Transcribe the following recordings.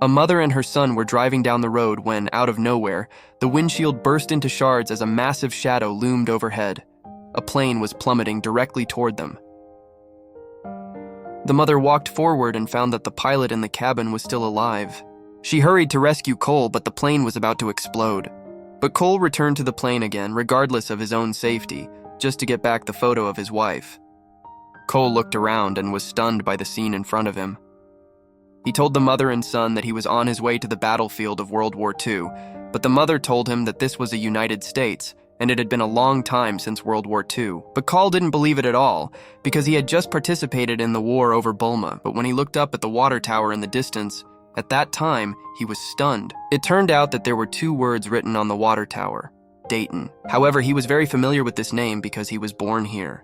A mother and her son were driving down the road when, out of nowhere, the windshield burst into shards as a massive shadow loomed overhead. A plane was plummeting directly toward them. The mother walked forward and found that the pilot in the cabin was still alive. She hurried to rescue Cole, but the plane was about to explode. But Cole returned to the plane again, regardless of his own safety, just to get back the photo of his wife. Cole looked around and was stunned by the scene in front of him. He told the mother and son that he was on his way to the battlefield of World War II, but the mother told him that this was the United States, and it had been a long time since World War II. But Cole didn't believe it at all, because he had just participated in the war over Bulma. But when he looked up at the water tower in the distance, at that time, he was stunned. It turned out that there were 2 words written on the water tower: Dayton. However, he was very familiar with this name because he was born here.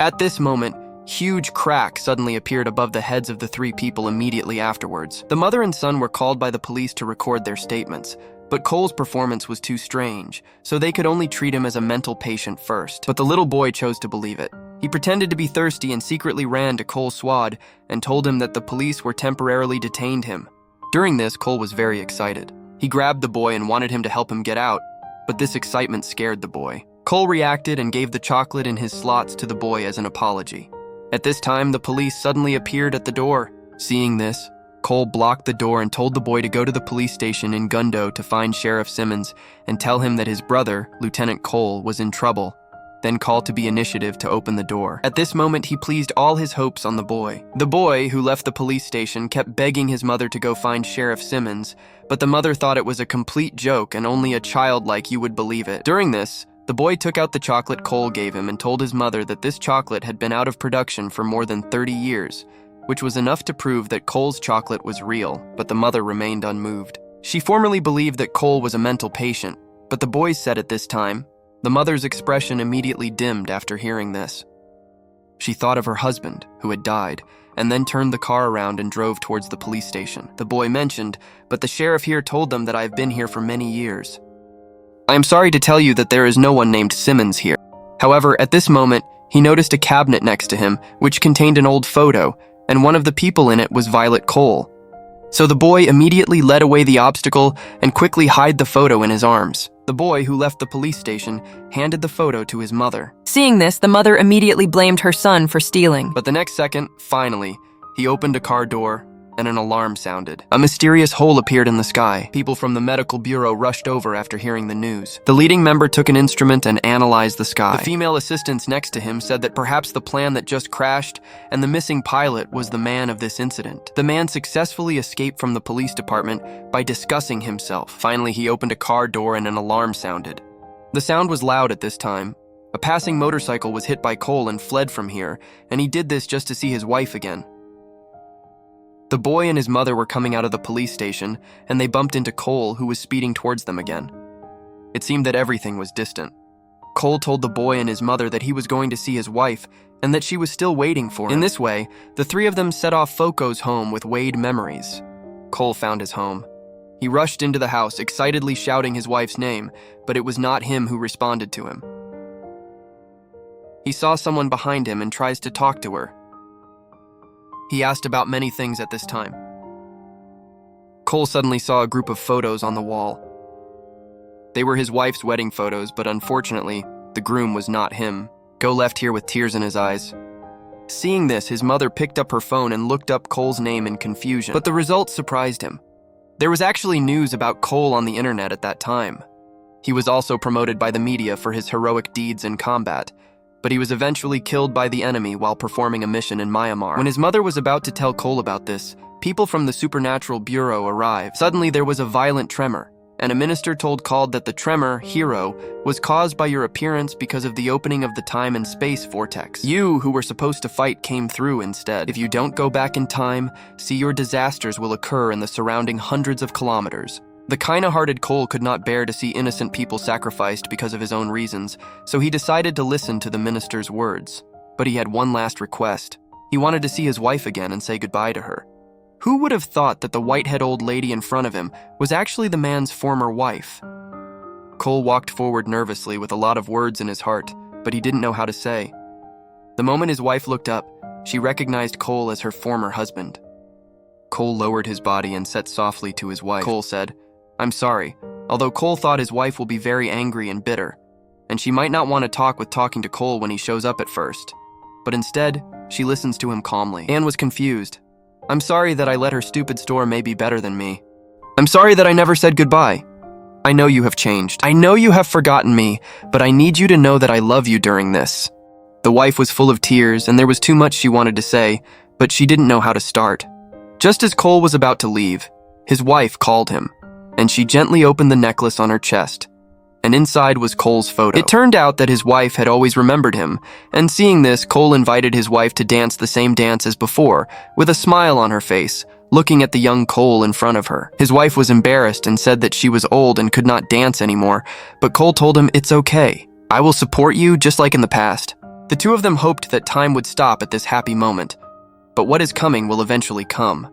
At this moment, huge cracks suddenly appeared above the heads of the 3 people immediately afterwards. The mother and son were called by the police to record their statements, but Cole's performance was too strange, so they could only treat him as a mental patient first. But the little boy chose to believe it. He pretended to be thirsty and secretly ran to Cole Swad and told him that the police were temporarily detained him. During this, Cole was very excited. He grabbed the boy and wanted him to help him get out, but this excitement scared the boy. Cole reacted and gave the chocolate in his slots to the boy as an apology. At this time, the police suddenly appeared at the door. Seeing this, Cole blocked the door and told the boy to go to the police station in Gundo to find Sheriff Simmons and tell him that his brother, Lieutenant Cole, was in trouble, then call to be initiative to open the door. At this moment, he pleased all his hopes on the boy. The boy, who left the police station, kept begging his mother to go find Sheriff Simmons, but the mother thought it was a complete joke and only a child like you would believe it. During this, the boy took out the chocolate Cole gave him and told his mother that this chocolate had been out of production for more than 30 years, which was enough to prove that Cole's chocolate was real, but the mother remained unmoved. She formerly believed that Cole was a mental patient, but the boys said at this time, the mother's expression immediately dimmed after hearing this. She thought of her husband, who had died, and then turned the car around and drove towards the police station. The boy mentioned, but the sheriff here told them that I have been here for many years. I am sorry to tell you that there is no one named Simmons here. However, at this moment, he noticed a cabinet next to him, which contained an old photo, and one of the people in it was Violet Cole. So the boy immediately led away the obstacle and quickly hid the photo in his arms. The boy, who left the police station, handed the photo to his mother. Seeing this, the mother immediately blamed her son for stealing. But the next second, finally, he opened a car door and an alarm sounded. A mysterious hole appeared in the sky. People from the medical bureau rushed over after hearing the news. The leading member took an instrument and analyzed the sky. The female assistants next to him said that perhaps the plane that just crashed and the missing pilot was the man of this incident. The man successfully escaped from the police department by discussing himself. Finally, he opened a car door and an alarm sounded. The sound was loud at this time. A passing motorcycle was hit by Cole and fled from here, and he did this just to see his wife again. The boy and his mother were coming out of the police station, and they bumped into Cole, who was speeding towards them again. It seemed that everything was distant. Cole told the boy and his mother that he was going to see his wife, and that she was still waiting for him. In this way, the 3 of them set off Foco's home with Wade memories. Cole found his home. He rushed into the house, excitedly shouting his wife's name, but it was not him who responded to him. He saw someone behind him and tries to talk to her. He asked about many things at this time. Cole suddenly saw a group of photos on the wall. They were his wife's wedding photos, but unfortunately, the groom was not him. Cole left here with tears in his eyes. Seeing this, his mother picked up her phone and looked up Cole's name in confusion, but the results surprised him. There was actually news about Cole on the internet at that time. He was also promoted by the media for his heroic deeds in combat, but he was eventually killed by the enemy while performing a mission in Myanmar. When his mother was about to tell Cole about this, people from the Supernatural Bureau arrived. Suddenly, there was a violent tremor, and a minister told Cole that the tremor, hero, was caused by your appearance because of the opening of the time and space vortex. You, who were supposed to fight, came through instead. If you don't go back in time, see your disasters will occur in the surrounding hundreds of kilometers. The kind-hearted Cole could not bear to see innocent people sacrificed because of his own reasons, so he decided to listen to the minister's words. But he had one last request. He wanted to see his wife again and say goodbye to her. Who would have thought that the white-haired old lady in front of him was actually the man's former wife? Cole walked forward nervously with a lot of words in his heart, but he didn't know how to say. The moment his wife looked up, she recognized Cole as her former husband. Cole lowered his body and said softly to his wife. Cole said, "I'm sorry," although Cole thought his wife will be very angry and bitter, and she might not want to talking to Cole when he shows up at first. But instead, she listens to him calmly. Anne was confused. "I'm sorry that I let her stupid store may be better than me. I'm sorry that I never said goodbye. I know you have changed. I know you have forgotten me, but I need you to know that I love you during this." The wife was full of tears, and there was too much she wanted to say, but she didn't know how to start. Just as Cole was about to leave, his wife called him, and she gently opened the necklace on her chest, and inside was Cole's photo. It turned out that his wife had always remembered him, and seeing this, Cole invited his wife to dance the same dance as before, with a smile on her face, looking at the young Cole in front of her. His wife was embarrassed and said that she was old and could not dance anymore, but Cole told him, "It's okay. I will support you just like in the past." The two of them hoped that time would stop at this happy moment, but what is coming will eventually come.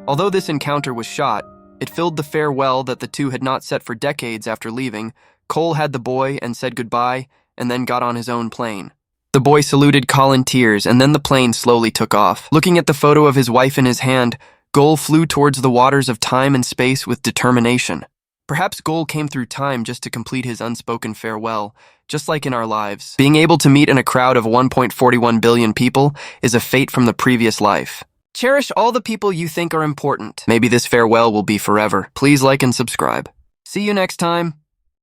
Although this encounter was shot, it filled the farewell that the two had not set for decades after leaving. Cole had the boy and said goodbye, and then got on his own plane. The boy saluted Cole in tears, and then the plane slowly took off. Looking at the photo of his wife in his hand, Cole flew towards the waters of time and space with determination. Perhaps Cole came through time just to complete his unspoken farewell, just like in our lives. Being able to meet in a crowd of 1.41 billion people is a fate from the previous life. Cherish all the people you think are important. Maybe this farewell will be forever. Please like and subscribe. See you next time.